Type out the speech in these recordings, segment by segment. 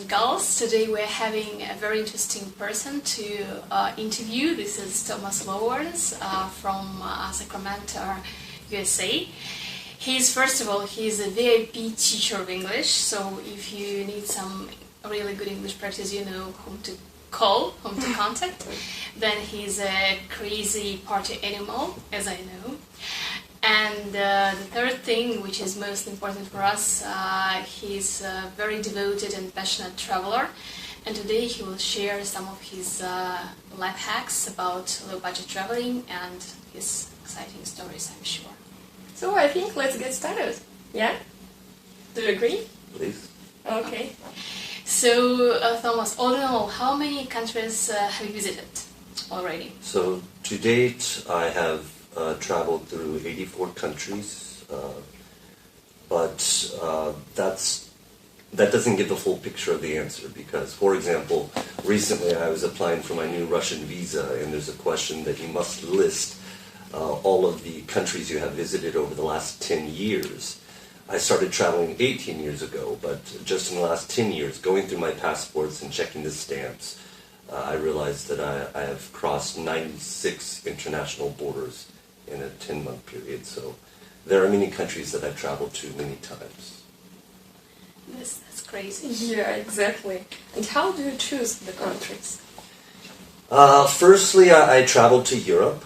girls. Today we're having a very interesting person to interview. This is Thomas Lowers from Sacramento, USA. First of all, he's a VIP teacher of English, so if you need some really good English practice, you know whom to call, whom to contact. Then he's a crazy party animal, as I know. And the third thing, which is most important for us, he's a very devoted and passionate traveler. And today he will share some of his life hacks about low-budget traveling and his exciting stories, I'm sure. So I think let's get started. Yeah? Do you agree? Please. Okay. So, Thomas, all in all, how many countries have you visited already? So, to date, I have traveled through 84 countries, but that doesn't give the full picture of the answer because, for example, recently I was applying for my new Russian visa, and there's a question that you must list all of the countries you have visited over the last 10 years. I started traveling 18 years ago, but just in the last 10 years, going through my passports and checking the stamps, I realized that I have crossed 96 international borders in a 10-month period. So there are many countries that I've traveled to many times. That's crazy. Yeah, exactly. And how do you choose the countries? Firstly, I traveled to Europe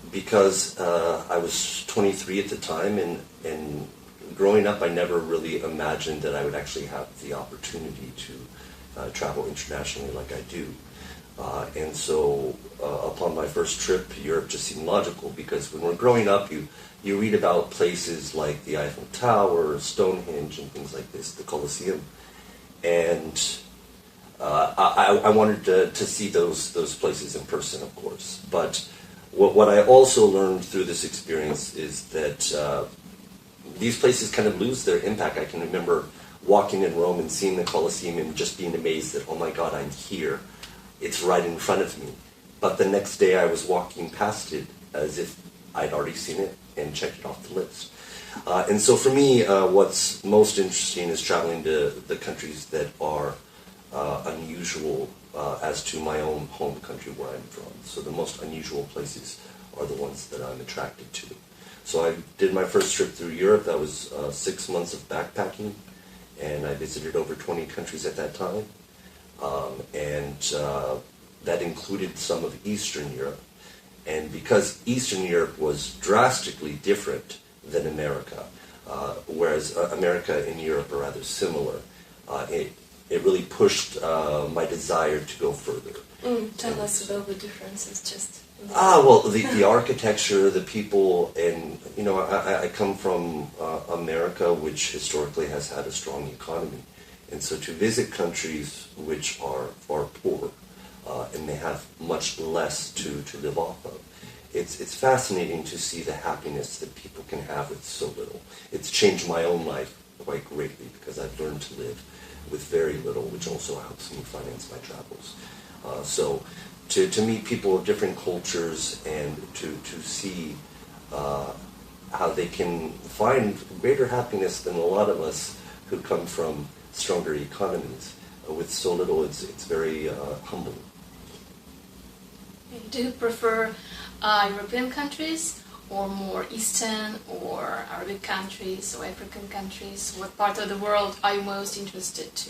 because I was 23 at the time, and growing up, I never really imagined that I would actually have the opportunity to travel internationally like I do. And so upon my first trip, Europe just seemed logical because when we're growing up, you read about places like the Eiffel Tower, Stonehenge, and things like this, the Colosseum. And I wanted to see those places in person, of course. But what I also learned through this experience is that these places kind of lose their impact. I can remember walking in Rome and seeing the Colosseum and just being amazed that, oh my God, I'm here. It's right in front of me. But the next day I was walking past it as if I'd already seen it and checked it off the list. And so for me, what's most interesting is traveling to the countries that are unusual as to my own home country where I'm from. So the most unusual places are the ones that I'm attracted to. So I did my first trip through Europe. That was 6 months of backpacking, and I visited over 20 countries at that time. And that included some of Eastern Europe. And because Eastern Europe was drastically different than America, whereas America and Europe are rather similar, it really pushed my desire to go further. Tell us about the differences, just... Well, the architecture, the people, and, you know, I come from America, which historically has had a strong economy. And so to visit countries which are poor and they have much less to live off of, it's fascinating to see the happiness that people can have with so little. It's changed my own life quite greatly because I've learned to live with very little, which also helps me finance my travels. So to meet people of different cultures and to see how they can find greater happiness than a lot of us who come from stronger economies with so little, it's very humbling. Do you prefer European countries or more Eastern or Arabic countries or African countries? What part of the world are you most interested to?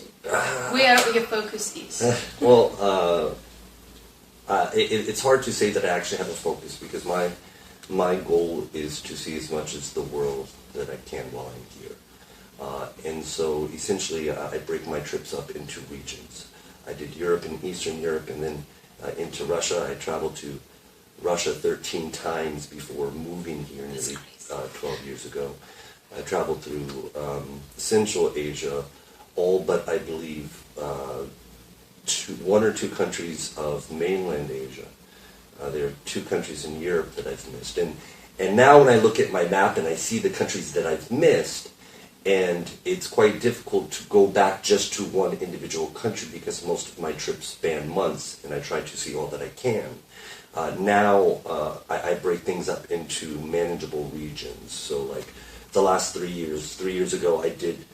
Where your focus is? Well, it's hard to say that I actually have a focus because my goal is to see as much as the world that I can while I'm here. And so essentially I break my trips up into regions. I did Europe and Eastern Europe and then into Russia. I traveled to Russia 13 times before moving here nearly 12 years ago. I traveled through Central Asia, all but I believe one or two countries of mainland Asia. There are 2 countries in Europe that I've missed. And now when I look at my map and I see the countries that I've missed, and it's quite difficult to go back just to one individual country because most of my trips span months and I try to see all that I can. Now I break things up into manageable regions. So like the last 3 years ago I did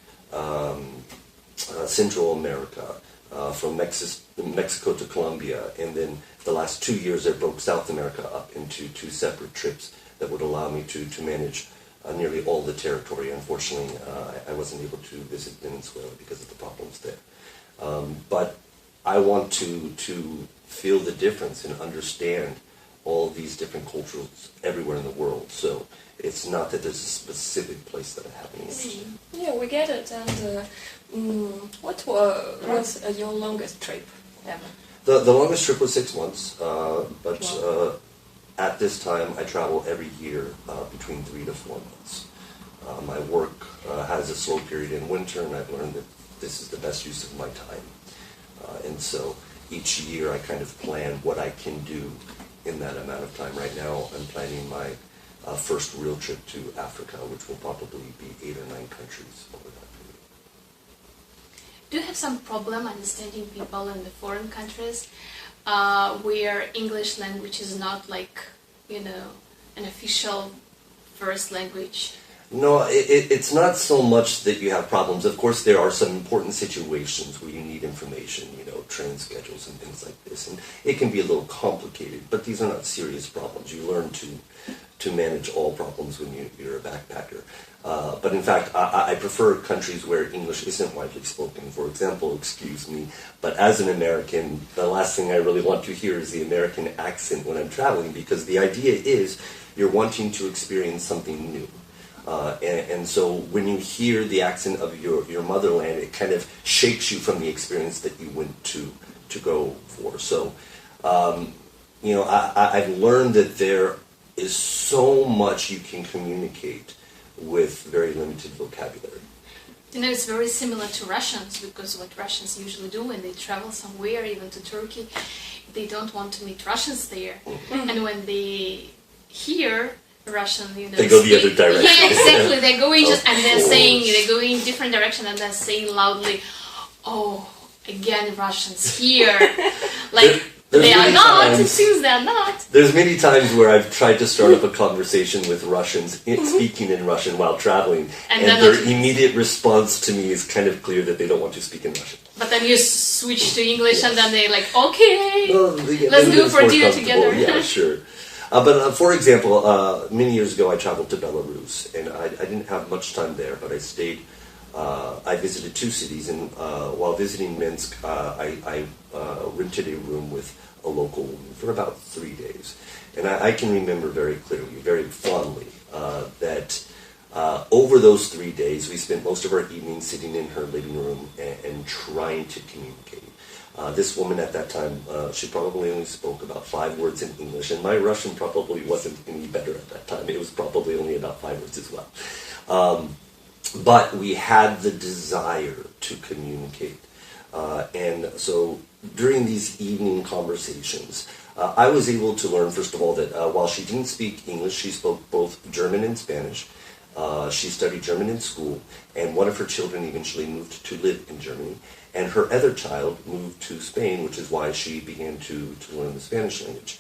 Central America, from Mexico to Colombia, and then the last 2 years I broke South America up into 2 separate trips that would allow me to manage nearly all the territory. Unfortunately, I wasn't able to visit Venezuela because of the problems there. But I want to feel the difference and understand all these different cultures everywhere in the world. So it's not that there's a specific place that I have an interest in. Yeah, we get it. And what was your longest trip ever? The longest trip was 6 months, but at this time I travel every year between 3 to 4 months. My work has a slow period in winter, and I've learned that this is the best use of my time. And so each year I kind of plan what I can do in that amount of time. Right now I'm planning my first real trip to Africa, which will probably be 8 or 9 countries over that period. Do you have some problem understanding people in the foreign countries where English language is not like, an official first language? No, it's not so much that you have problems. Of course, there are some important situations where you need information, train schedules and things like this. And it can be a little complicated, but these are not serious problems. You learn to manage all problems when you're a backpacker. But in fact, I prefer countries where English isn't widely spoken. For example, excuse me, but as an American, the last thing I really want to hear is the American accent when I'm traveling, because the idea is you're wanting to experience something new. And so when you hear the accent of your motherland, it kind of shakes you from the experience that you went to go for. So, I've learned that there is so much you can communicate with very limited vocabulary. It's very similar to Russians, because what Russians usually do when they travel somewhere, even to Turkey, they don't want to meet Russians there. Mm-hmm. And when they hear Russian, they go the other direction. Yeah, exactly. They're going they're going in different direction, and they're saying loudly, "Oh, again, Russians here." Like they are not. It seems they are not. There's many times where I've tried to start up a conversation with Russians, speaking in Russian while traveling, and their immediate response to me is kind of clear that they don't want to speak in Russian. But then you switch to English, and then they're like, "Okay, let's go for dinner together." Yeah, sure. But for example, many years ago I traveled to Belarus, and I didn't have much time there, but I stayed, I visited 2 cities, and while visiting Minsk, I rented a room with a local woman for about 3 days. And I can remember very clearly, very fondly, that over those 3 days we spent most of our evenings sitting in her living room and trying to communicate. This woman at that time, she probably only spoke about 5 words in English, and my Russian probably wasn't any better at that time. It was probably only about 5 words as well. But we had the desire to communicate. And so during these evening conversations, I was able to learn, first of all, that while she didn't speak English, she spoke both German and Spanish. She studied German in school, and one of her children eventually moved to live in Germany. And her other child moved to Spain, which is why she began to learn the Spanish language.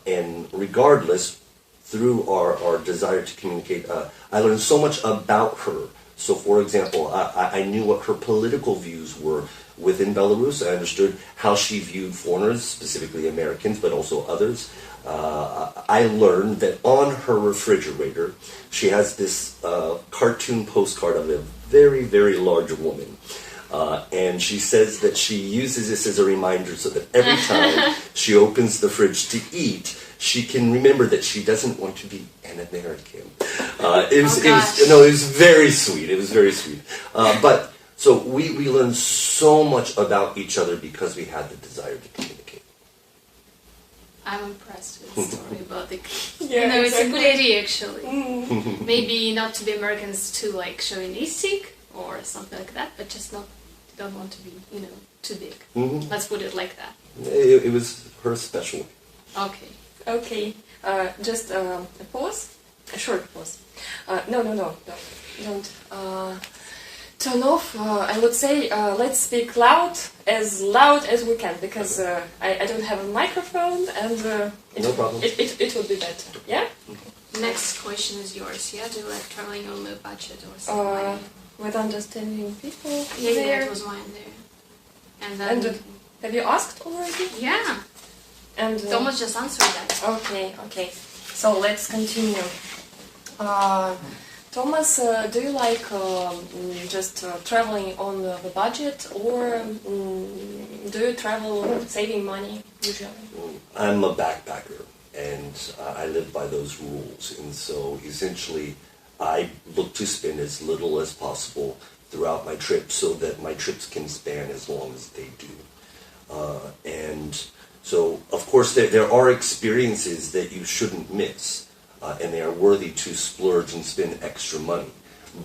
And regardless, through our desire to communicate, I learned so much about her. So, for example, I knew what her political views were within Belarus. I understood how she viewed foreigners, specifically Americans, but also others. I learned that on her refrigerator, she has this cartoon postcard of a very, very large woman. And she says that she uses this as a reminder so that every time she opens the fridge to eat, she can remember that she doesn't want to be an American. It was very sweet. It was very sweet. But so we learned so much about each other because we had the desire to communicate. I'm impressed with the story about the. Yeah, it's a good idea actually. Maybe not to be Americans too like chauvinistic or something like that, but just don't want to be too big. Mm-hmm. Let's put it like that. It was her special. Okay. Just a pause, a short pause. No, don't turn off. I would say let's speak loud as we can, because I don't have a microphone, and no problem. It would be better. Yeah. Okay. Next question is yours. Yeah, do you like traveling on low budget or something? with understanding people Yeah, there. it was mine there. And then... And have you asked already? yeah, And Thomas just answered that. Okay. So let's continue. Thomas, do you like just traveling on the budget, or do you travel saving money usually? I'm a backpacker, and I live by those rules. And so essentially, I look to spend as little as possible throughout my trip so that my trips can span as long as they do. And so, of course, there are experiences that you shouldn't miss, and they are worthy to splurge and spend extra money.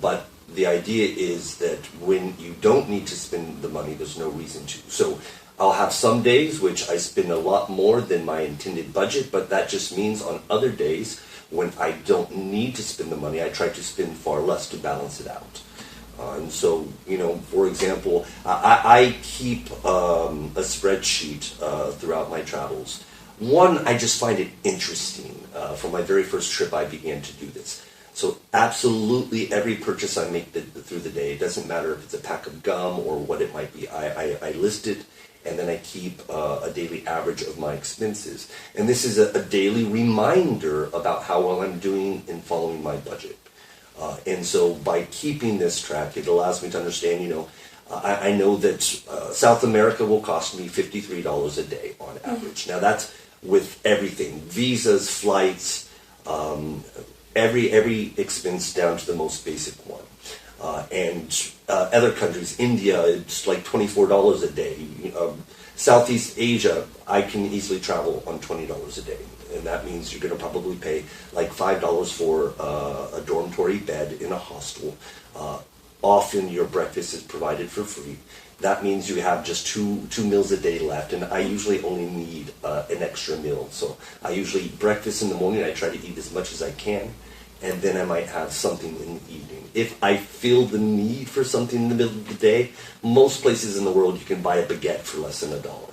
But the idea is that when you don't need to spend the money, there's no reason to. So I'll have some days which I spend a lot more than my intended budget, but that just means on other days when I don't need to spend the money, I try to spend far less to balance it out. And so, for example, I keep a spreadsheet throughout my travels. One, I just find it interesting. From my very first trip, I began to do this. So absolutely every purchase I make through the day, it doesn't matter if it's a pack of gum or what it might be, I list it, and then I keep a daily average of my expenses. And this is a daily reminder about how well I'm doing in following my budget. And so by keeping this track, it allows me to understand, I know that South America will cost me $53 a day on average. Now that's with everything, visas, flights, every expense down to the most basic one. And other countries, India, it's like $24 a day. Southeast Asia, I can easily travel on $20 a day. And that means you're going to probably pay like $5 for a dormitory bed in a hostel. Often your breakfast is provided for free. That means you have just two meals a day left, and I usually only need an extra meal. So I usually eat breakfast in the morning. I try to eat as much as I can, and then I might have something in the evening. If I feel the need for something in the middle of the day, most places in the world you can buy a baguette for less than $1.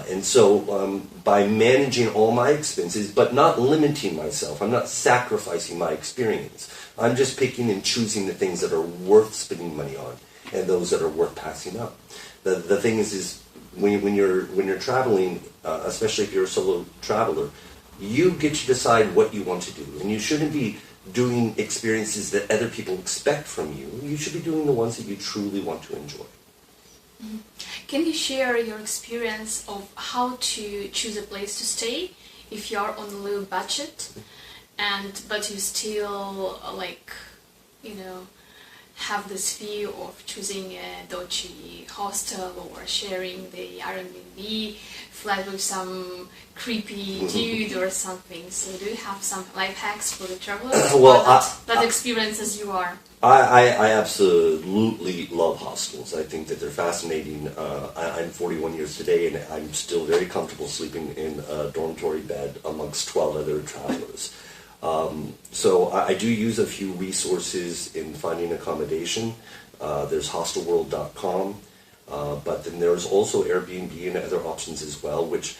And so by managing all my expenses, but not limiting myself, I'm not sacrificing my experience. I'm just picking and choosing the things that are worth spending money on and those that are worth passing up. The thing is when you're traveling, especially if you're a solo traveler, you get to decide what you want to do. And you shouldn't be doing experiences that other people expect from you. You should be doing the ones that you truly want to enjoy. Can you share your experience of how to choose a place to stay if you are on a low budget, but you still have this view of choosing a dodgy hostel or sharing the Airbnb flat with some creepy dude or something? So do you have some life hacks for the travelers? Well, that experience as you are? I absolutely love hostels. I think that they're fascinating. I'm 41 years today, and I'm still very comfortable sleeping in a dormitory bed amongst 12 other travelers. So I do use a few resources in finding accommodation. There's hostelworld.com, but then there's also Airbnb and other options as well, which,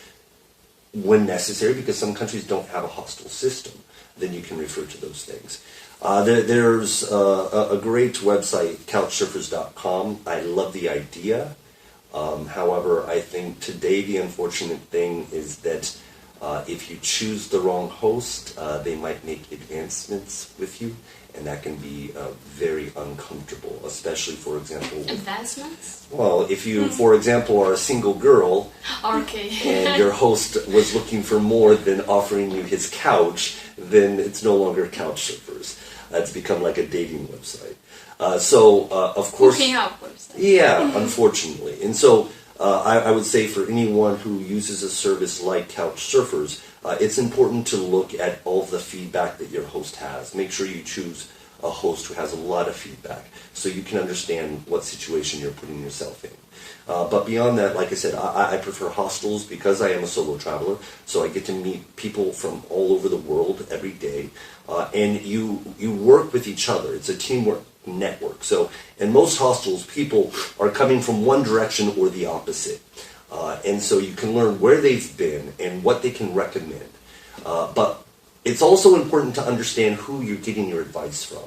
when necessary, because some countries don't have a hostel system, then you can refer to those things. There's a great website, couchsurfers.com. I love the idea. However, I think today the unfortunate thing is that if you choose the wrong host, they might make advancements with you, and that can be very uncomfortable, especially, for example... Advancements? Well, if you, for example, are a single girl, okay. and your host was looking for more than offering you his couch, then it's no longer Couchsurfers. It's become like a dating website. Of course... Hooking up website. Yeah, unfortunately. And so... I would say for anyone who uses a service like Couchsurfers, it's important to look at all the feedback that your host has. Make sure you choose a host who has a lot of feedback so you can understand what situation you're putting yourself in. But beyond that, like I said, I prefer hostels because I am a solo traveler, so I get to meet people from all over the world every day, and you work with each other. It's a teamwork network. So in most hostels, people are coming from one direction or the opposite. And so you can learn where they've been and what they can recommend. But it's also important to understand who you're getting your advice from.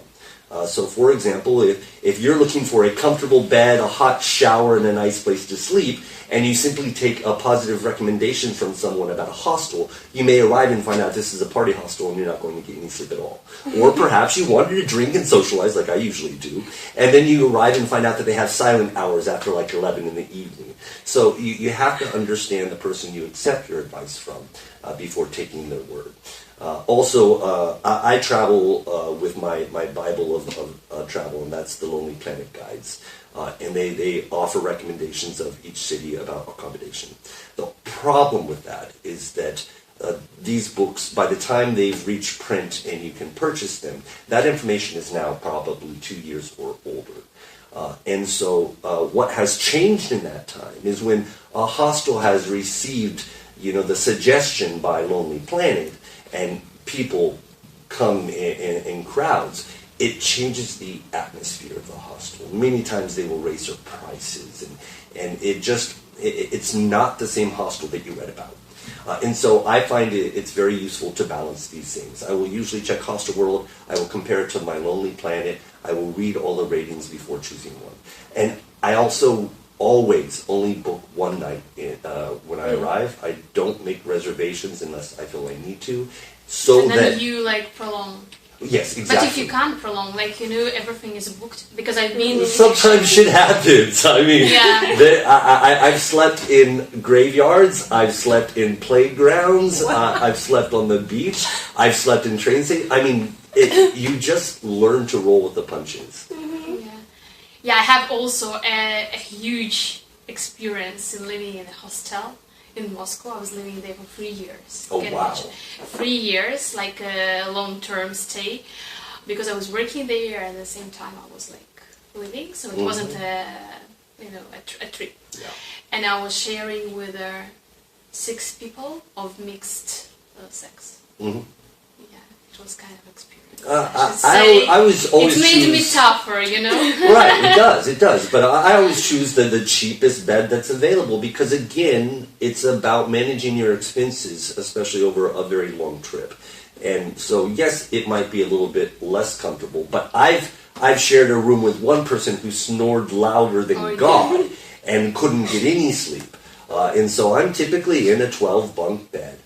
So, for example, if you're looking for a comfortable bed, a hot shower, and a nice place to sleep, and you simply take a positive recommendation from someone about a hostel, you may arrive and find out this is a party hostel and you're not going to get any sleep at all. Or perhaps you wanted to drink and socialize like I usually do, and then you arrive and find out that they have silent hours after like 11 in the evening. So you have to understand the person you accept your advice from before taking their word. Also, I travel with my Bible of travel, and that's the Lonely Planet Guides. And they offer recommendations of each city about accommodation. The problem with that is that these books, by the time they've reached print and you can purchase them, that information is now probably 2 years or older. And so what has changed in that time is when a hostel has received, the suggestion by Lonely Planet, and people come in crowds, it changes the atmosphere of the hostel. Many times they will raise their prices, and it's not the same hostel that you read about. And so I find it's very useful to balance these things. I will usually check Hostel World, I will compare it to my Lonely Planet, I will read all the ratings before choosing one. And I also always only book one night when I arrive. I don't make reservations unless I feel I need to. And then you prolong. Yes, exactly. But if you can't prolong, everything is booked, because I've been... Sometimes shit happens. I mean, I've slept in graveyards, I've slept in playgrounds, I've slept on the beach, I've slept in train stations. I mean, you just learn to roll with the punches. Yeah, I have also a huge experience in living in a hostel in Moscow. I was living there for 3 years. Oh, wow. 3 years, like a long-term stay, because I was working there and at the same time I was living, so it wasn't a trip. Yeah. And I was sharing with 6 people of mixed sex. Mm-hmm. Yeah, it was kind of experience. I was always it made me tougher, Right, it does. But I always choose the cheapest bed that's available, because again, it's about managing your expenses, especially over a very long trip. And so yes, it might be a little bit less comfortable, but I've shared a room with one person who snored louder than God and couldn't get any sleep. And so I'm typically in a 12-bunk bed.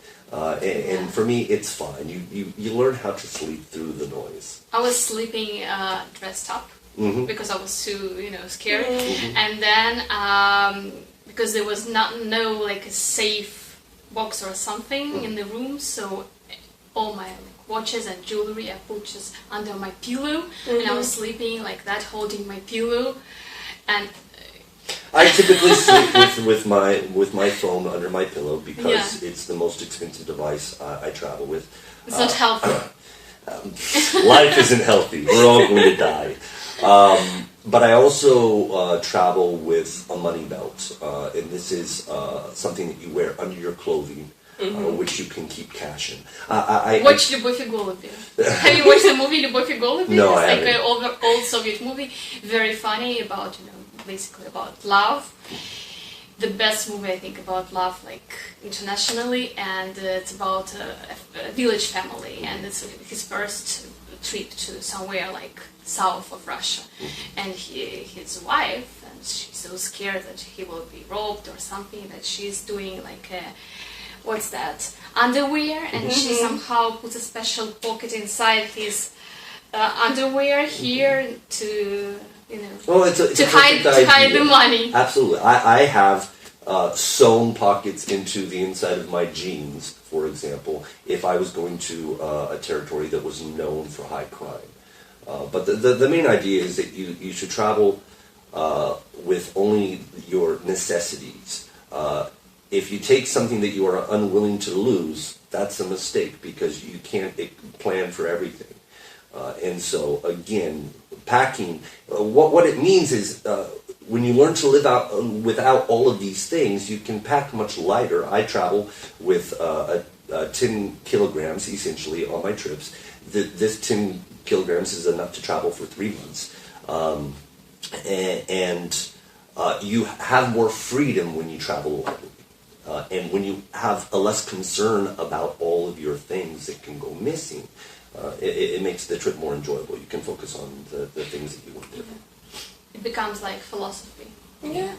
And for me, it's fine. You learn how to sleep through the noise. I was sleeping dressed up because I was too scared, and then because there was no a safe box or something in the room, so all my watches and jewelry I put just under my pillow, and I was sleeping like that, holding my pillow, and. I typically sleep with my phone under my pillow because it's the most expensive device I travel with. It's not healthy. Life isn't healthy. We're all going to die. But I also travel with a money belt, and this is something that you wear under your clothing, which you can keep cash in. Watch Любовь и голуби. Have you watched the movie Любовь и голуби? No, it's I haven't. An old Soviet movie, very funny about basically about love. The best movie I think about love internationally, and it's about a village family, and it's his first trip to somewhere south of Russia, and his wife, and she's so scared that he will be robbed or something, that she's doing what's that, underwear, and she somehow puts a special pocket inside his underwear here to well, it's to hide the money. Absolutely. I have sewn pockets into the inside of my jeans, for example, if I was going to a territory that was known for high crime. But the main idea is that you should travel with only your necessities. If you take something that you are unwilling to lose, that's a mistake, because you can't plan for everything. And so, again, packing, what it means is when you learn to live out without all of these things, you can pack much lighter. I travel with 10 kilograms, essentially, on my trips. This 10 kilograms is enough to travel for 3 months. And you have more freedom when you travel lightly. And when you have a less concern about all of your things that can go missing, it makes the trip more enjoyable. You can focus on the things that you want to do. It becomes like philosophy. Yeah,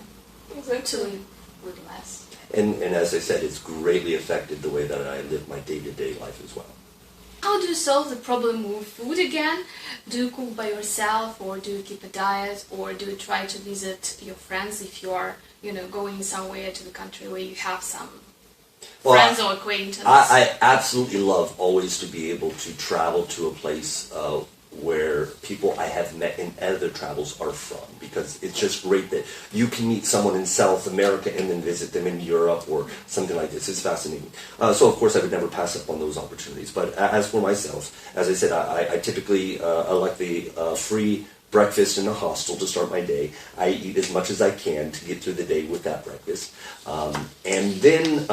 exactly. To live with less. And as I said, it's greatly affected the way that I live my day-to-day life as well. How do you solve the problem with food again? Do you cook by yourself, or do you keep a diet, or do you try to visit your friends if you are, going somewhere to the country where you have some friends or acquaintances? I absolutely love always to be able to travel to a place where people I have met in other travels are from, because it's just great that you can meet someone in South America and then visit them in Europe or something like this. It's fascinating. So of course I would never pass up on those opportunities. But as for myself, as I said, I typically I like the free breakfast in a hostel to start my day. I eat as much as I can to get through the day with that breakfast. And then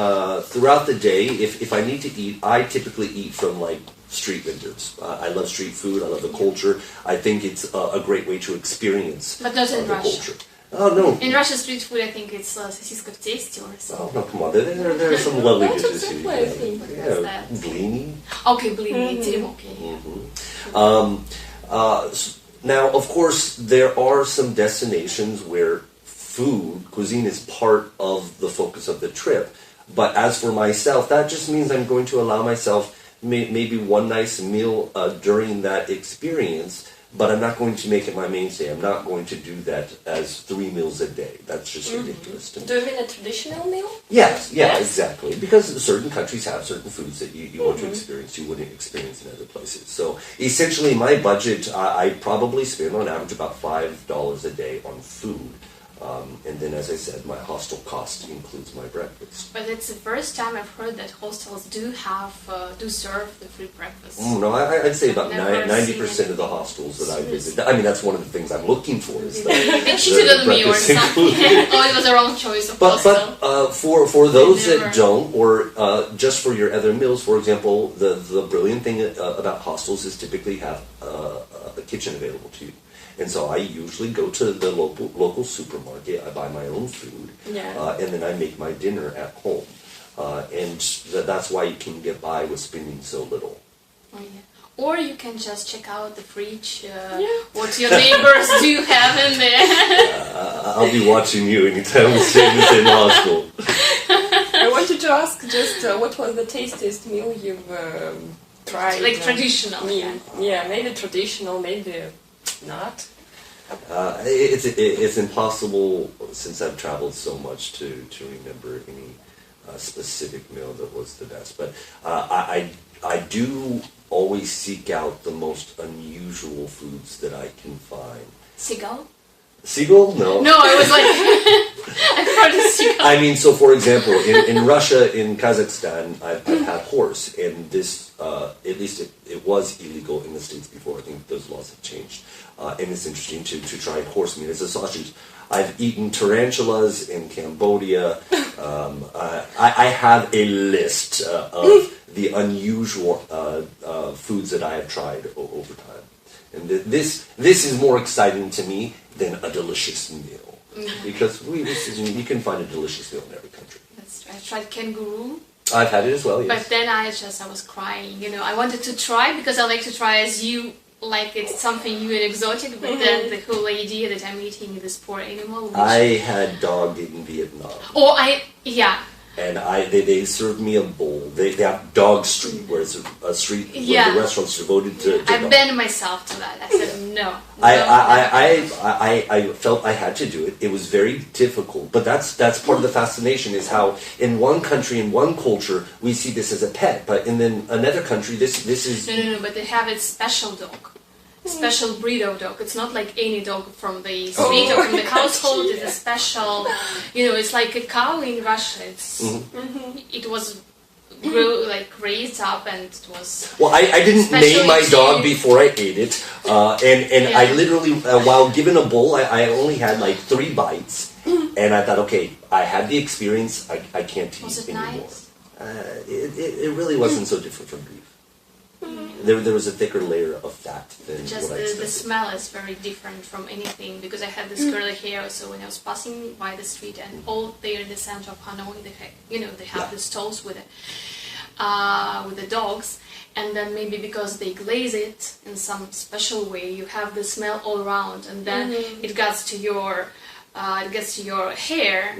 throughout the day, if I need to eat, I typically eat from like street vendors. I love street food. I love the culture. I think it's a great way to experience but not in the Russia. culture. Oh, no. In Russia, street food, I think it's sosiska в тесте or something. Oh, no, come on. There are some lovely dishes here. I think. What's that? Blini. Okay, blini, okay. Now, of course, there are some destinations where cuisine is part of the focus of the trip. But as for myself, that just means I'm going to allow myself maybe one nice meal during that experience, but I'm not going to make it my mainstay. I'm not going to do that as 3 meals a day. That's just ridiculous to me. Do you mean a traditional meal? Yes, exactly. Because certain countries have certain foods that you want to experience you wouldn't experience in other places. So essentially my budget, I probably spend on average about $5 a day on food. And then, as I said, my hostel cost includes my breakfast. But it's the first time I've heard that hostels do serve the free breakfast. No, I'd say about Never 90% of the hostels that I visit. I mean, that's one of the things I'm looking for. Is They cheated on me or something. Oh, it was the wrong choice of hostel. But for those that don't, or just for your other meals, for example, the brilliant thing about hostels is typically have a kitchen available to you. And so I usually go to the local supermarket, I buy my own food, and then I make my dinner at home. And that's why you can get by with spending so little. Oh, yeah. Or you can just check out the fridge, what your neighbors do have in there. I'll be watching you anytime we stay in the same hostel. I wanted to ask just what was the tastiest meal you've tried? Like traditional. Yeah, maybe traditional, maybe not. It's impossible, since I've traveled so much, to remember any specific meal that was the best. But I do always seek out the most unusual foods that I can find. Seagull? Seagull? No. No, I was like, I've heard of seagull. I mean, so for example, in Russia, in Kazakhstan, I've had horse, and this, at least it was illegal in the States before. I think those laws have changed. And it's interesting to try horse meat as a sausage. I've eaten tarantulas in Cambodia. I have a list of the unusual foods that I have tried over time. And this is more exciting to me than a delicious meal. Because you can find a delicious meal in every country. That's right. I tried kangaroo. I've had it as well, yes. But then I was crying. I wanted to try because I like to try as you, like it's something new and exotic, but then the whole idea that I'm eating this poor animal. I had dog in Vietnam. Oh, And they served me a bowl. They have dog street, where it's a street where the restaurant's devoted to I dogs. banned myself to that. I said no. I felt I had to do it. It was very difficult, but that's part of the fascination, is how in one country, in one culture, we see this as a pet, but in then another country, this is... No, but they have its special dog. Special breed of dog. It's not like any dog from the street or from the household. It's a special, it's like a cow in Russia. It was raised up, and it was. Well, I didn't name my dog before I ate it, and I literally, while given a bowl, I only had like 3 bites, and I thought, okay, I had the experience. I can't eat anymore. Was it nice? It really wasn't so different from beef. There was a thicker layer of fat than Just what I expected. the smell is very different from anything, because I had this curly hair, so when I was passing by the street and all there in the center of Hanoi, they have the stalls with the dogs, and then maybe because they glaze it in some special way, you have the smell all around, and then it gets to your hair,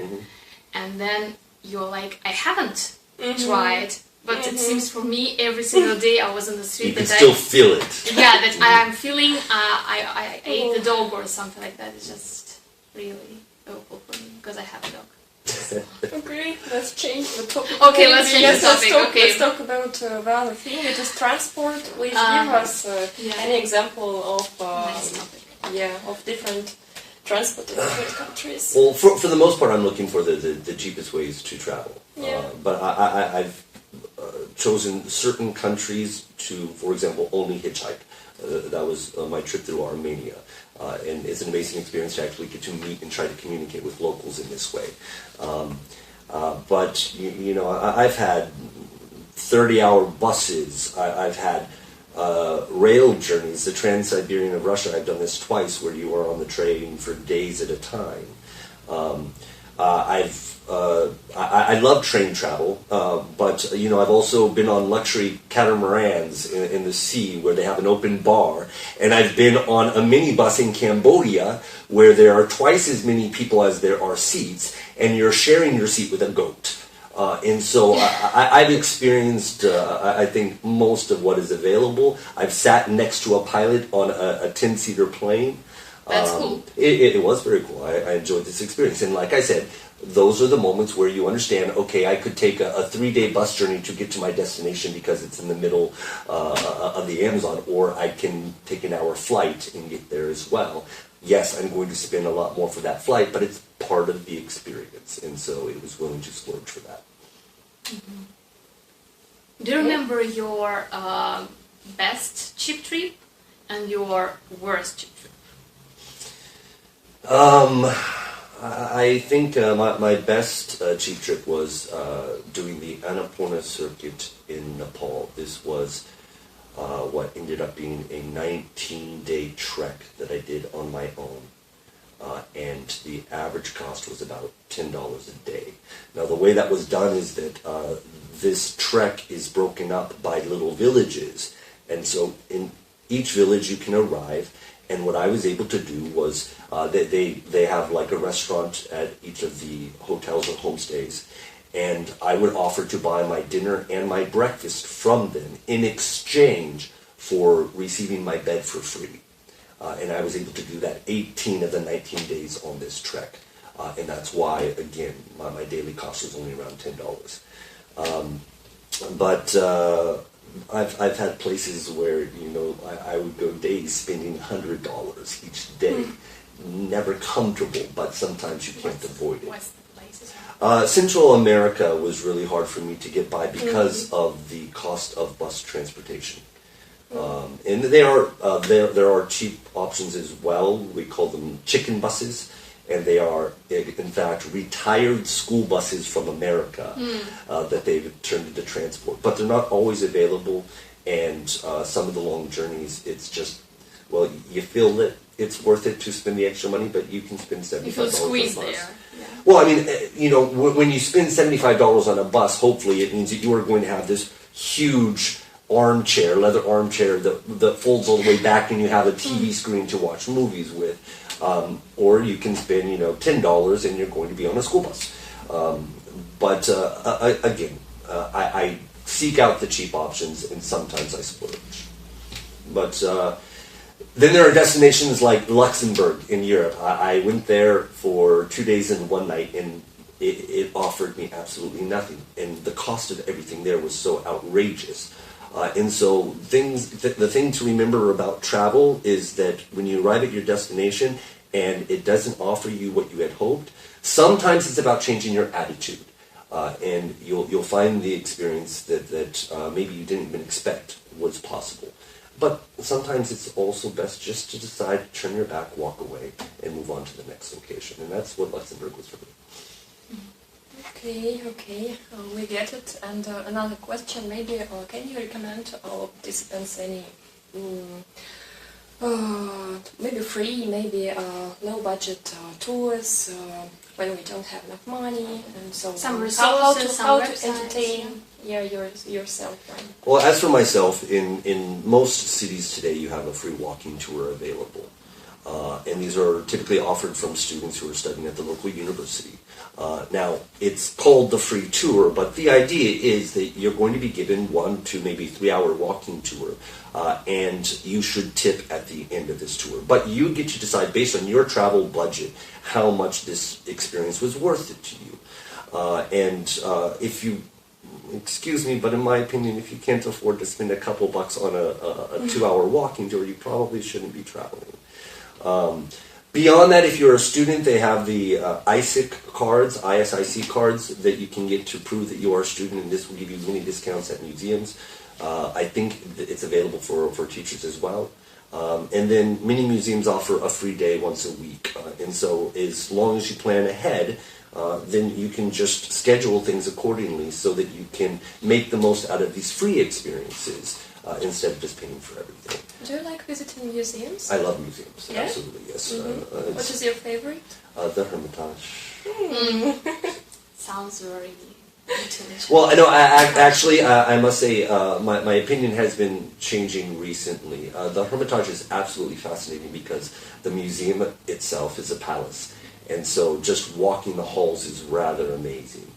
and then you're like, I haven't tried. But it seems for me, every single day I was on the street, you can that still feel it. Yeah, that I am feeling I ate the dog or something like that. It's just really awful for me because I have a dog. Okay, let's change the topic. Okay, let's change the topic. Let's talk about the other thing. It is transport. Please give us any example of Nice topic. of different transport in different countries. Well, for the most part, I'm looking for the cheapest ways to travel. Yeah. But I've chosen certain countries to, for example, only hitchhike. That was my trip through Armenia. And it's an amazing experience to actually get to meet and try to communicate with locals in this way. But, I've had 30-hour buses. I've had rail journeys. The Trans-Siberian of Russia, I've done this twice, where you are on the train for days at a time. I love train travel, but I've also been on luxury catamarans in the sea where they have an open bar, and I've been on a minibus in Cambodia where there are twice as many people as there are seats, and you're sharing your seat with a goat. And so I've experienced, I think, most of what is available. I've sat next to a pilot on a 10-seater plane. That's cool. It was very cool. I enjoyed this experience. And like I said, those are the moments where you understand, okay, I could take a 3-day bus journey to get to my destination because it's in the middle of the Amazon, or I can take an hour flight and get there as well. Yes, I'm going to spend a lot more for that flight, but it's part of the experience. And so it was willing to splurge for that. Mm-hmm. Do you remember your best cheap trip and your worst cheap trip? I think my best cheap trip was doing the Annapurna circuit in Nepal. This was what ended up being a 19-day trek that I did on my own. And the average cost was about $10 a day. Now, the way that was done is that this trek is broken up by little villages. And so in each village you can arrive. And what I was able to do was they have like a restaurant at each of the hotels or homestays, and I would offer to buy my dinner and my breakfast from them in exchange for receiving my bed for free. And I was able to do that 18 of the 19 days on this trek. And that's why, again, my daily cost was only around $10. I've had places where, I would go days spending $100 each day. Never comfortable, but sometimes you can't avoid it. What's the places? Central America was really hard for me to get by because of the cost of bus transportation. And there are cheap options as well. We call them chicken buses. And they are, in fact, retired school buses from America that they've turned into transport. But they're not always available, and some of the long journeys, it's just, well, you feel that it's worth it to spend the extra money, but you can spend $75 You feel on a squeezed bus. there. Yeah. Well, I mean, when you spend $75 on a bus, hopefully it means that you are going to have this huge armchair, leather armchair that folds all the way back, and you have a TV screen to watch movies with. Or you can spend, $10 and you're going to be on a school bus. Again, I seek out the cheap options, and sometimes I splurge. But then there are destinations like Luxembourg in Europe. I went there for 2 days and 1 night, and it offered me absolutely nothing. And the cost of everything there was so outrageous. And so the thing to remember about travel is that when you arrive at your destination and it doesn't offer you what you had hoped, sometimes it's about changing your attitude. And you'll find the experience that maybe you didn't even expect was possible. But sometimes it's also best just to decide to turn your back, walk away, and move on to the next location. And that's what Luxembourg was for me. Okay, we get it. And another question, maybe, can you recommend our participants any, maybe free, maybe low-budget tours when we don't have enough money, and so Some how resources, some to websites, entertain yourself, right? Well, as for myself, in most cities today, you have a free walking tour available. And these are typically offered from students who are studying at the local university. Now, it's called the free tour, but the idea is that you're going to be given 1 to maybe 3 hour walking tour, and you should tip at the end of this tour. But you get to decide based on your travel budget how much this experience was worth it to you. If you, excuse me, but in my opinion, if you can't afford to spend a couple bucks on a 2 hour walking tour, you probably shouldn't be traveling. Beyond that, if you're a student, they have the ISIC cards, ISIC cards that you can get to prove that you are a student, and this will give you many discounts at museums. I think it's available for teachers as well. And then many museums offer a free day once a week. And so as long as you plan ahead, then you can just schedule things accordingly so that you can make the most out of these free experiences instead of just paying for everything. Do you like visiting museums? I love museums, Yeah? absolutely, yes. What is your favorite? The Hermitage. Sounds very intelligent. Well, I know. Actually, I must say, my opinion has been changing recently. The Hermitage is absolutely fascinating because the museum itself is a palace, and so just walking the halls is rather amazing.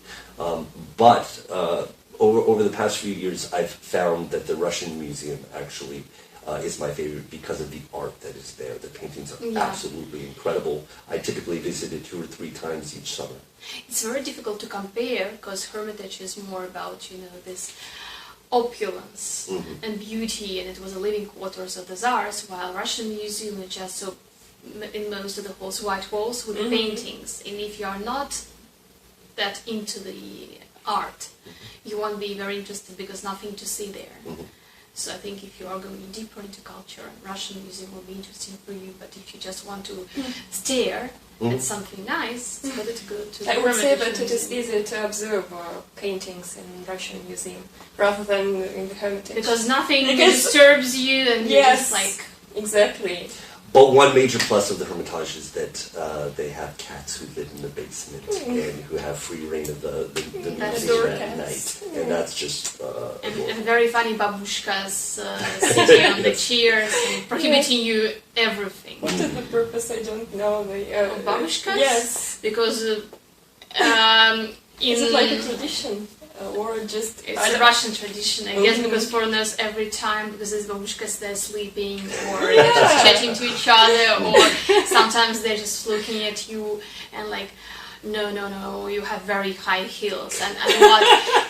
But over the past few years, I've found that the Russian Museum actually is my favorite because of the art that is there. The paintings are absolutely incredible. I typically visit it 2 or 3 times each summer. It's very difficult to compare because Hermitage is more about, this opulence and beauty, and it was the living quarters of the Tsars, while Russian Museum is just so, in most of the halls, white walls with paintings. And if you are not that into the art, you won't be very interested because nothing to see there. So I think if you are going deeper into culture, Russian museum will be interesting for you. But if you just want to stare at something nice, it's better to go to the I would say Hermitage that it is Museum. easier to observe paintings in Russian museum rather than in the Hermitage. Because nothing disturbs you, and you're just like... Exactly. But one major plus of the Hermitage is that they have cats who live in the basement and who have free reign of the museum at night. And that's just adorable. And very funny babushkas sitting on the chairs and prohibiting you everything. What is the purpose? I don't know. Babushkas? Yes. Because Is it like a tradition? Or just... It's a Russian tradition, I guess, because foreigners every time, because these babushkas, they're sleeping, or they're just chatting to each other, or sometimes they're just looking at you and like, no, you have very high heels, and what?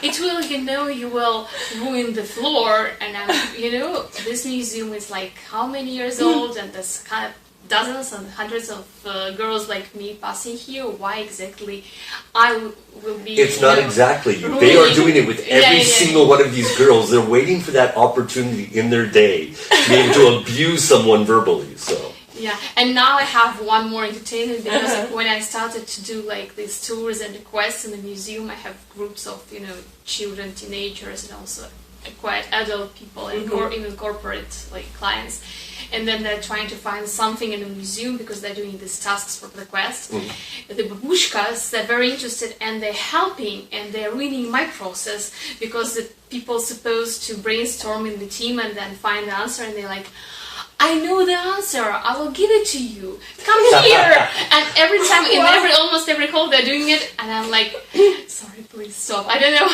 It will, you will ruin the floor, and this museum is like how many years old, and there's dozens and hundreds of girls like me passing here. Why exactly I will be... It's not exactly you. They are doing it with every single one of these girls. They're waiting for that opportunity in their day to be able to abuse someone verbally. So yeah, and now I have one more entertainment because when I started to do like these tours and requests in the museum, I have groups of children, teenagers, and also quite adult people and even corporate like clients. And then they're trying to find something in the museum because they're doing these tasks for the quest. The babushkas, they're very interested and they're helping and they're reading my process because the people supposed to brainstorm in the team and then find the answer, and they're like, I know the answer, I will give it to you, come here. And every time, in almost every call they're doing it, and I'm like, sorry, please stop, I don't know.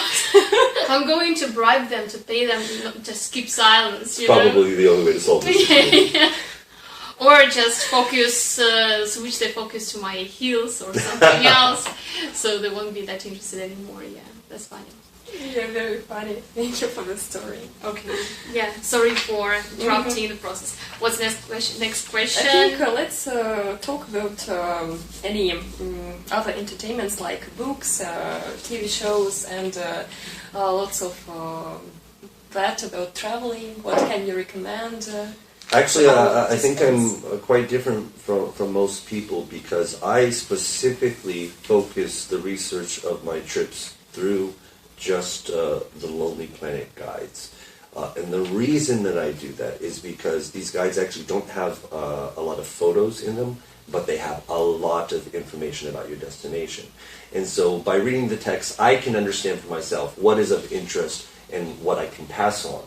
I'm going to bribe them, to pay them, just keep silence, probably the only way to solve this. Or just focus, switch their focus to my heels or something else, so they won't be that interested anymore. Yeah, that's funny. Yeah, very funny. Thank you for the story. Okay. Yeah, sorry for interrupting the process. What's next question? I think let's talk about any other entertainments like books, TV shows, and lots of that about traveling. What can you recommend? Actually, I think I'm quite different from most people because I specifically focus the research of my trips through just the Lonely Planet guides. And the reason that I do that is because these guides actually don't have a lot of photos in them, but they have a lot of information about your destination. And so by reading the text, I can understand for myself what is of interest and what I can pass on.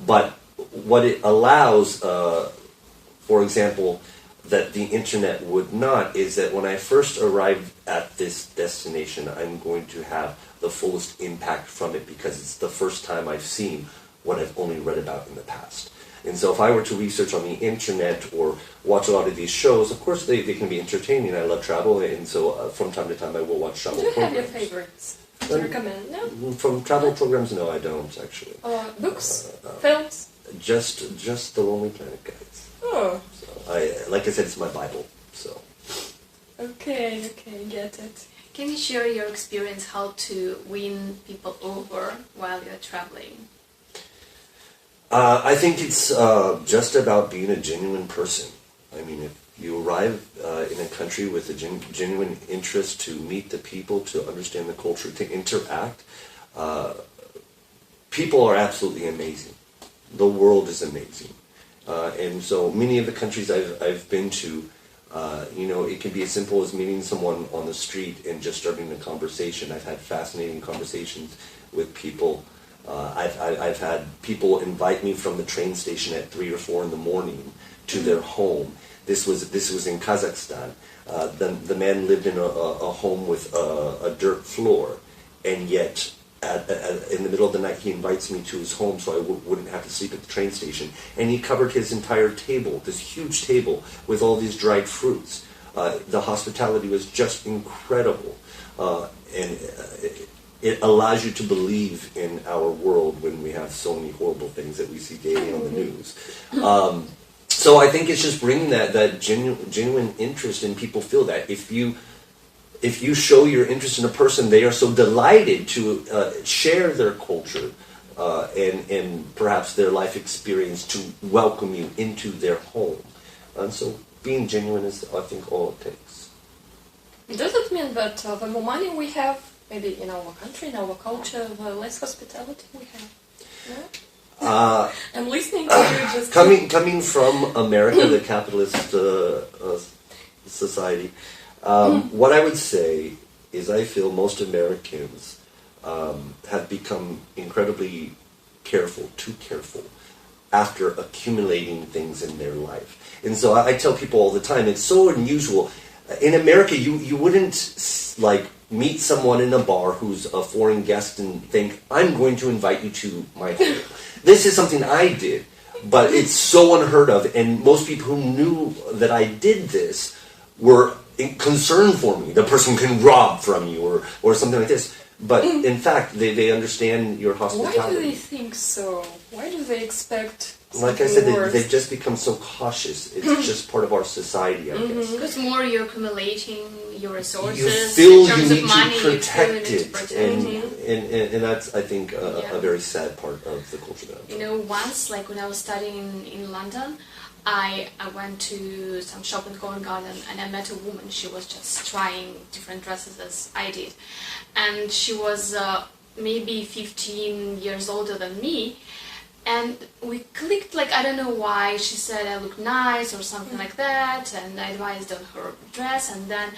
But what it allows, for example, that the internet would not, is that when I first arrive at this destination, I'm going to have the fullest impact from it because it's the first time I've seen what I've only read about in the past. And so if I were to research on the internet or watch a lot of these shows, of course they can be entertaining. I love travel, and so from time to time I will watch travel programs. Do you have your favorites to recommend? No? From travel programs, no, I don't, actually. Books? Films? Just the Lonely Planet guides. Oh. So like I said, it's my Bible, so. Okay, get it. Can you share your experience how to win people over while you're traveling? I think it's just about being a genuine person. I mean, if you arrive in a country with a genuine interest to meet the people, to understand the culture, to interact, people are absolutely amazing. The world is amazing. And so many of the countries I've been to, it can be as simple as meeting someone on the street and just starting a conversation. I've had fascinating conversations with people. I've had people invite me from the train station at 3 or 4 in the morning to their home. This was in Kazakhstan. The man lived in a home with a dirt floor, and yet in the middle of the night he invites me to his home so I wouldn't have to sleep at the train station. And he covered his entire table, this huge table, with all these dried fruits. The hospitality was just incredible. It allows you to believe in our world when we have so many horrible things that we see daily on the news. So I think it's just bringing that genuine interest, and people feel that. If you show your interest in a person, they are so delighted to share their culture and perhaps their life experience to welcome you into their home. And so being genuine is, I think, all it takes. Does it mean that the more money we have, maybe in our country, in our culture, the less hospitality we have? No? I'm listening to you just... Coming from America, the capitalist society, what I would say is I feel most Americans have become incredibly too careful, after accumulating things in their life. And so I tell people all the time, it's so unusual. In America, you wouldn't meet someone in a bar who's a foreign guest and think, I'm going to invite you to my home. This is something I did, but it's so unheard of, and most people who knew that I did this were concerned for me. The person can rob from you or something like this. But in fact, they understand your hospitality. Why do they think so? Why do they expect... Like I said, they've just become so cautious. It's just part of our society, I guess. Because more you're accumulating your resources, you feel in terms you need of money, to protect it. And that's, I think, a very sad part of the culture that I'm talking. Once, when I was studying in London, I went to some shop in Covent Garden and I met a woman. She was just trying different dresses as I did. And she was maybe 15 years older than me. And we clicked, I don't know why. She said I look nice or something like that, and I advised on her dress. And then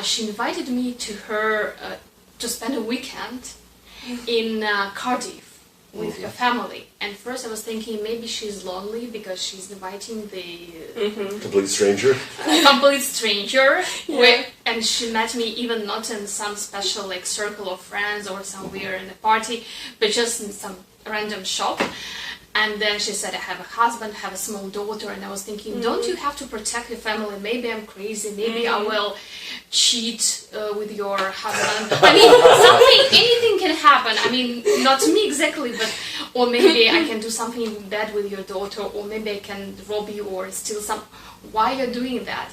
she invited me to her to spend a weekend in Cardiff with her family. And first I was thinking maybe she's lonely because she's inviting the complete stranger. Complete stranger. Yeah. And she met me even not in some special circle of friends or somewhere in a party, but just in some random shop. And then she said, I have a husband, have a small daughter. And I was thinking, don't you have to protect your family? Maybe I'm crazy. Maybe I will cheat with your husband. I mean, anything can happen. I mean, not to me exactly, but, or maybe I can do something bad with your daughter, or maybe I can rob you or steal some. Why are you doing that?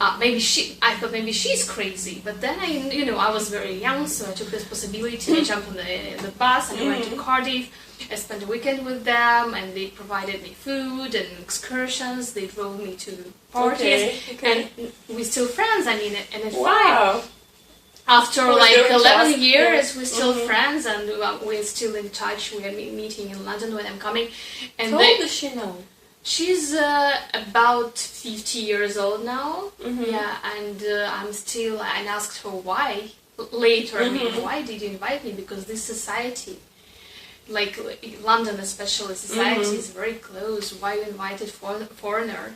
I thought maybe she's crazy, but then I was very young, so I took this possibility. I jumped on the bus and I went to Cardiff. I spent a weekend with them, and they provided me food and excursions. They drove me to parties, and we're still friends. I mean, and it's fine. After like 11 years, we're still friends, and we're still in touch. We are meeting in London when I'm coming. And how old is she now? She's about 50 years old now. Yeah, and I'm still. I asked her why later. I mean, why did you invite me? Because this society, like London especially, society is very close. Why you invited foreigner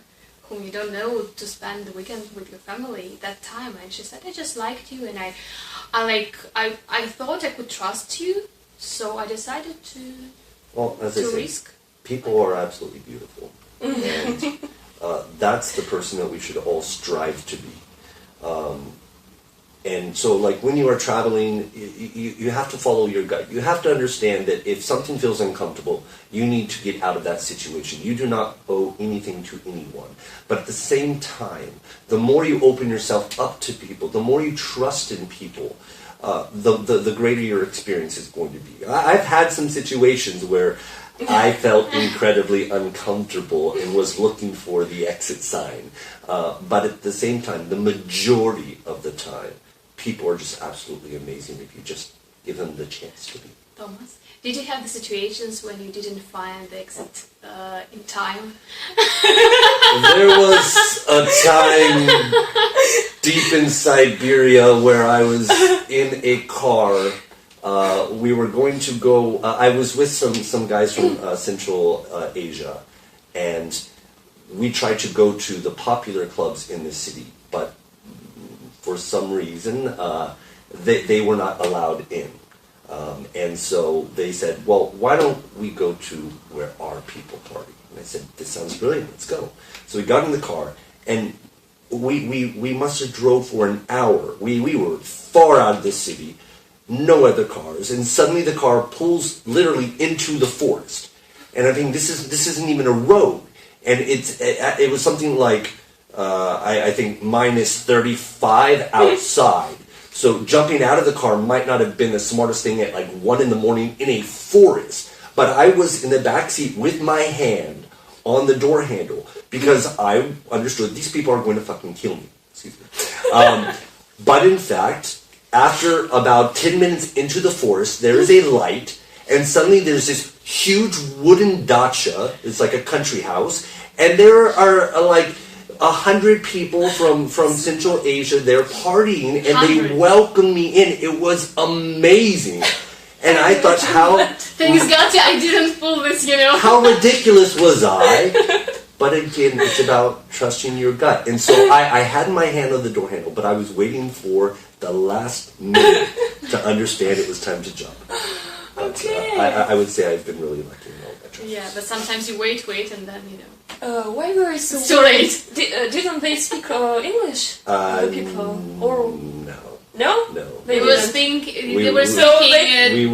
whom you don't know to spend the weekend with your family that time? And she said, I just liked you, and I thought I could trust you, so I decided to risk. People are absolutely beautiful, and that's the person that we should all strive to be. And so, like, when you are traveling, you have to follow your gut. You have to understand that if something feels uncomfortable, you need to get out of that situation. You do not owe anything to anyone. But at the same time, the more you open yourself up to people, the more you trust in people, the greater your experience is going to be. I've had some situations where I felt incredibly uncomfortable and was looking for the exit sign. But at the same time, the majority of the time, people are just absolutely amazing if you just give them the chance to be. Thomas, did you have the situations when you didn't find the exit in time? There was a time deep in Siberia where I was in a car. We were going to go. I was with some guys from Central Asia, and we tried to go to the popular clubs in the city, but for some reason they were not allowed in. And so they said, well, why don't we go to where our people party? And I said, this sounds brilliant, let's go. So we got in the car, and we must have drove for an hour. We were far out of the city, no other cars, and suddenly the car pulls literally into the forest. And I think this isn't even a road. And it was something like, I think, minus 35 outside. So jumping out of the car might not have been the smartest thing at like 1 in the morning in a forest. But I was in the back seat with my hand on the door handle because I understood these people are going to fucking kill me. Excuse me. But in fact, after about 10 minutes into the forest, there is a light, and suddenly there's this huge wooden dacha. It's like a country house, and there are like 100 people from Central Asia. They're partying, and they welcomed me in. It was amazing. And I thought, Thanks God I didn't pull this, How ridiculous was I? But again, it's about trusting your gut. And so I had my hand on the door handle, but I was waiting for the last minute to understand it was time to jump. Okay. I would say I've been really lucky in all that trust. Yeah, but sometimes you wait, and then, Why were you so it's too late. Didn't they speak English? The people? Or no. No? No. They were speaking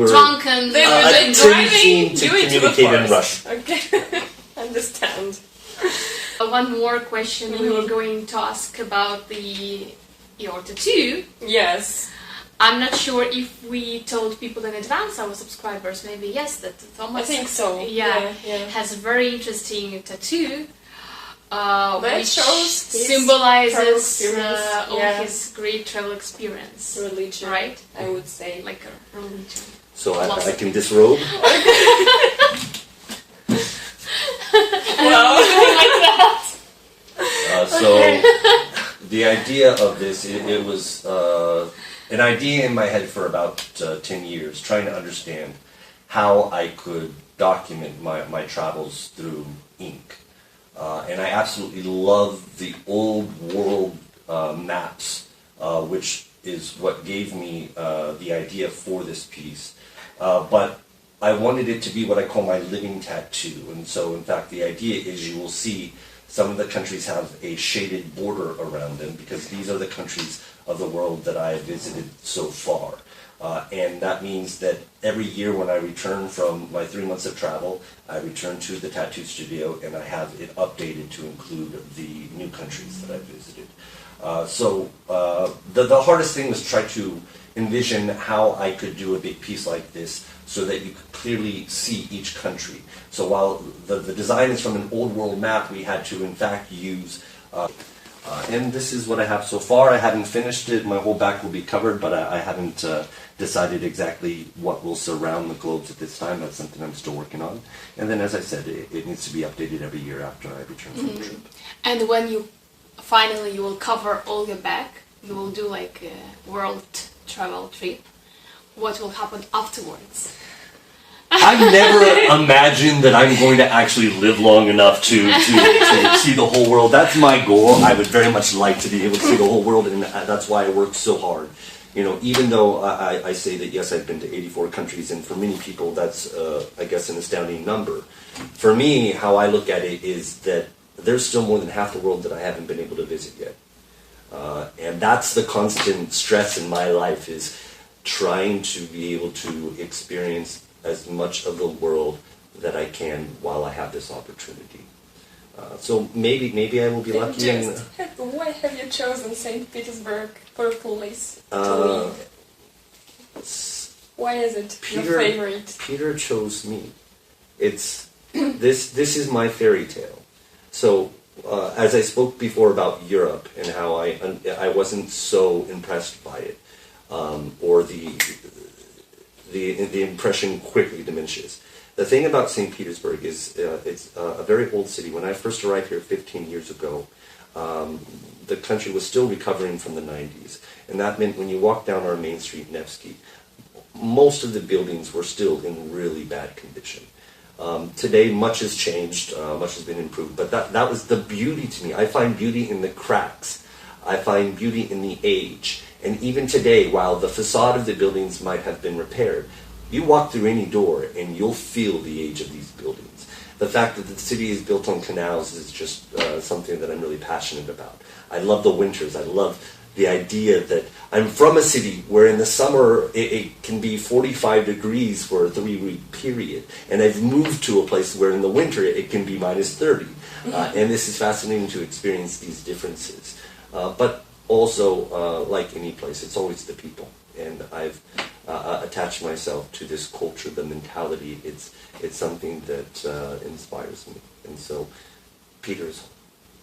drunken. They were attempting to communicate in Russian. Okay. Understand. One more question we were going to ask about your tattoo. Yes. I'm not sure if we told people in advance, our subscribers, maybe yes, that Thomas, I think so. Yeah. Has a very interesting tattoo, which symbolizes his great travel experience. Religion, right? I would say. Like a religion. So I can disrobe? Well, like that. So the idea of this, it was an idea in my head for about 10 years, trying to understand how I could document my travels through ink. And I absolutely love the old world maps, which is what gave me the idea for this piece. But I wanted it to be what I call my living tattoo. And so, in fact, the idea is you will see some of the countries have a shaded border around them because these are the countries of the world that I have visited so far. And that means that every year when I return from my 3 months of travel, I return to the tattoo studio and I have it updated to include the new countries that I've visited. So the hardest thing was try to envision how I could do a big piece like this so that you could clearly see each country. So while the design is from an old world map, we had to in fact use and this is what I have so far. I haven't finished it. My whole back will be covered, but I haven't decided exactly what will surround the globes at this time. That's something I'm still working on. And then, as I said, it needs to be updated every year after I return from the trip. And when you finally you will cover all your back, you will do like a world travel trip. What will happen afterwards? I never imagined that I'm going to actually live long enough to see the whole world. That's my goal. I would very much like to be able to see the whole world, and that's why I work so hard. You know, even though I say that, yes, I've been to 84 countries, and for many people that's, I guess, an astounding number. For me, how I look at it is that there's still more than half the world that I haven't been able to visit yet. And that's the constant stress in my life, is trying to be able to experience as much of the world that I can while I have this opportunity. So maybe I will be lucky. Why have you chosen St. Petersburg for a place to live? Why is it your favorite? Peter chose me. It's this is my fairy tale. So as I spoke before about Europe and how I wasn't so impressed by it, or the impression quickly diminishes. The thing about St. Petersburg is it's a very old city. When I first arrived here 15 years ago, the country was still recovering from the 90s. And that meant when you walk down our main street, Nevsky, most of the buildings were still in really bad condition. Today, much has changed, much has been improved, but that was the beauty to me. I find beauty in the cracks. I find beauty in the age. And even today, while the facade of the buildings might have been repaired, you walk through any door and you'll feel the age of these buildings. The fact that the city is built on canals is just something that I'm really passionate about. I love the winters. I love the idea that I'm from a city where in the summer it can be 45 degrees for a 3-week period. And I've moved to a place where in the winter it can be minus 30. And this is fascinating to experience these differences. But also, like any place, it's always the people. And I've attached myself to this culture, the mentality. It's something that inspires me. And so, Peter's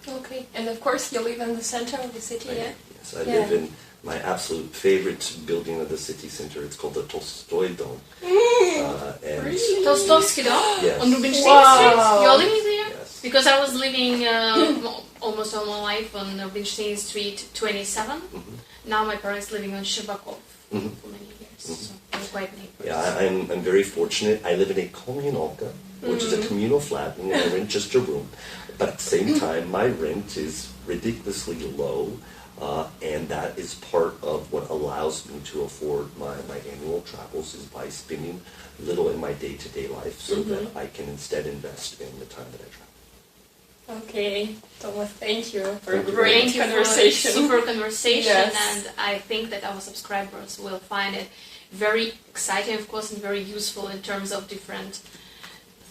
home. Okay. And of course, you live in the center of the city, yeah? Yes, I live in my absolute favorite building of the city center. It's called the Tolstoy Dome. Really? Tolstoyski Dome? Yes. On Rubinstein Street? You're living there? Yes. Because I was living almost all my life on Rubinstein Street 27. Now my parents living on Shibakov for many years. So we're quite neighbors. Yeah, I'm very fortunate. I live in a communalka, which is a communal flat, and I rent just a room. But at the same time, my rent is ridiculously low, and that is part of what allows me to afford my annual travels, is by spending little in my day-to-day life so that I can instead invest in the time that I travel. Okay, Thomas, thank you for a Thank you great conversation. Super conversation, Yes. and I think that our subscribers will find it very exciting, of course, and very useful in terms of different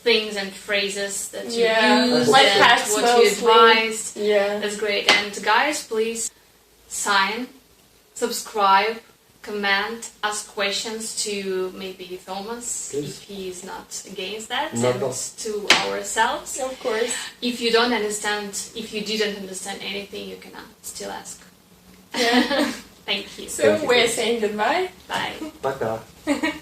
things and phrases that you use, life and hacks what you mostly. advised. Yeah. That's great. And guys, please sign, subscribe, comment, ask questions to maybe Thomas, Please. if he is not against that, Not and at all. to ourselves. Of course. If you don't understand, if you didn't understand anything, you can still ask. Yeah. Thank you. So Thank you. we're saying goodbye. Bye. Bye-bye.